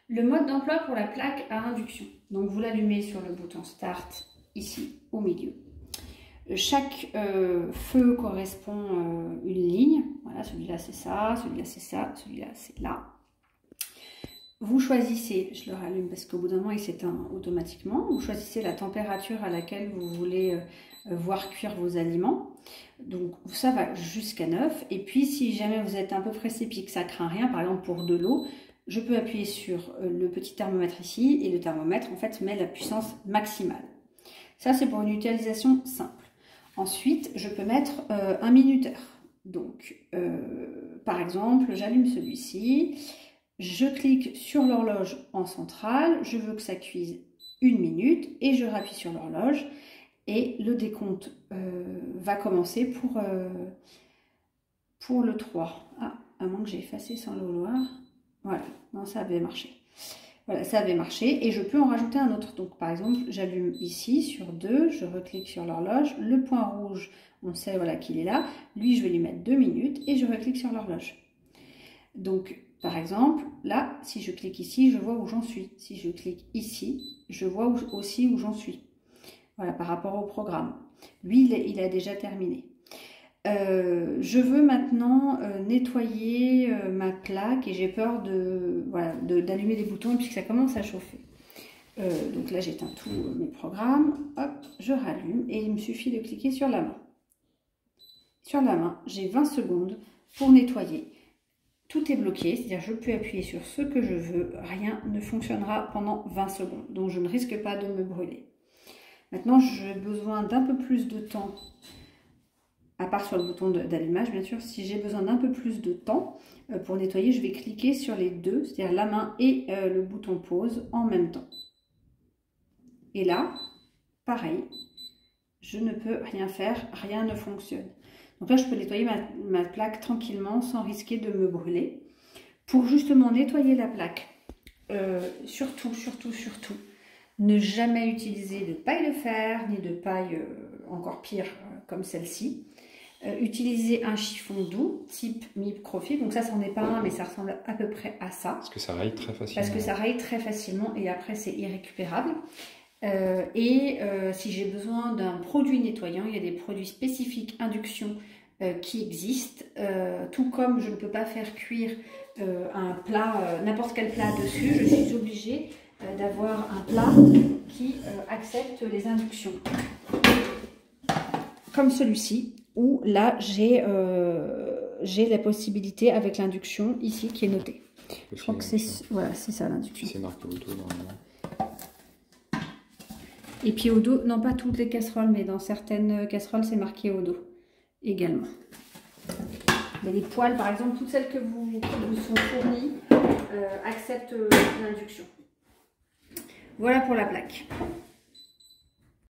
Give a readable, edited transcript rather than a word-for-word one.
Le mode d'emploi pour la plaque à induction. Donc vous l'allumez sur le bouton Start, ici au milieu. Chaque feu correspond à une ligne. Voilà, celui-là c'est ça, celui-là c'est ça, celui-là c'est là. Vous choisissez, je le rallume parce qu'au bout d'un moment il s'éteint automatiquement. Vous choisissez la température à laquelle vous voulez voir cuire vos aliments. Donc ça va jusqu'à 9. Et puis si jamais vous êtes un peu pressé et que ça craint rien, par exemple pour de l'eau, je peux appuyer sur le petit thermomètre ici et le thermomètre en fait met la puissance maximale. Ça c'est pour une utilisation simple. Ensuite je peux mettre un minuteur. Donc par exemple j'allume celui-ci, je clique sur l'horloge en centrale, je veux que ça cuise 1 minute et je rappuie sur l'horloge et le décompte va commencer pour le 3. Ah, à moins que j'ai effacé sans le vouloir. Voilà, non, ça avait marché. Voilà, ça avait marché et je peux en rajouter un autre. Donc, par exemple, j'allume ici sur 2, je reclique sur l'horloge. Le point rouge, on sait voilà, qu'il est là. Lui, je vais lui mettre 2 minutes et je reclique sur l'horloge. Donc, par exemple, là, si je clique ici, je vois où j'en suis. Si je clique ici, je vois aussi où j'en suis. Voilà, par rapport au programme. Lui, il a déjà terminé. Je veux maintenant nettoyer ma plaque et j'ai peur d'allumer les boutons puisque ça commence à chauffer. Donc là j'éteins tous mes programmes, hop, je rallume et il me suffit de cliquer sur la main. Sur la main, j'ai 20 secondes pour nettoyer. Tout est bloqué, c'est-à-dire je peux appuyer sur ce que je veux, rien ne fonctionnera pendant 20 secondes, donc je ne risque pas de me brûler. Maintenant j'ai besoin d'un peu plus de temps. À part sur le bouton d'allumage, bien sûr, si j'ai besoin d'un peu plus de temps pour nettoyer, je vais cliquer sur les deux, c'est-à-dire la main et le bouton pause en même temps. Et là, pareil, je ne peux rien faire, rien ne fonctionne. Donc là, je peux nettoyer ma plaque tranquillement sans risquer de me brûler. Pour justement nettoyer la plaque, surtout, ne jamais utiliser de paille de fer, ni de paille encore pire comme celle-ci. Utiliser un chiffon doux type microfibre, donc ça c'en est pas un mais ça ressemble à peu près à ça. Parce que ça raye très facilement. Parce que ça raye très facilement et après c'est irrécupérable. Si j'ai besoin d'un produit nettoyant, il y a des produits spécifiques induction qui existent. Tout comme je ne peux pas faire cuire un plat, n'importe quel plat dessus, je suis obligée d'avoir un plat qui accepte les inductions. Comme celui-ci. Où là, j'ai la possibilité avec l'induction ici qui est notée. Je crois que c'est voilà, ça l'induction. C'est marqué au dos normalement. Et puis au dos, non pas toutes les casseroles, mais dans certaines casseroles, c'est marqué au dos également. Mais les poêles, par exemple, toutes celles qui vous sont fournies acceptent l'induction. Voilà pour la plaque.